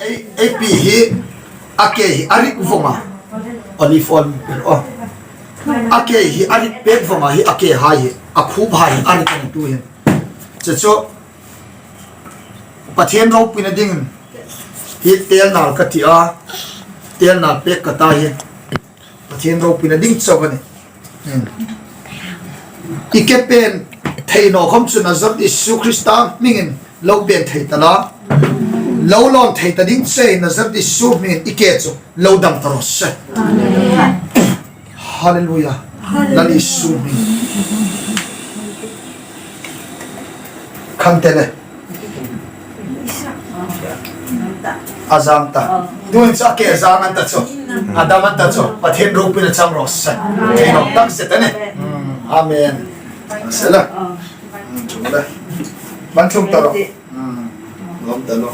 ai pi hi ake hi arik voma olive oil oh ake hi arik pek voma hi ake hai akhu bhai arik kan tu hin cho pathian ro pina ding hi tel nal ka ti a tel nal pek ka ta hi pathian ro pina ding chawani ikepen theino khom chu nazar isu krista mingin lo ben thei tala lo lom thei ta ding sei nazar isu mingin ikecho lo dam taros hallelujah lali isu mi khantele azamta duin sa ke azangan ta cho adaman ta cho pathen ro pina cham ros theino tak se ta ne amen sela chula ban chung taro lom ta lo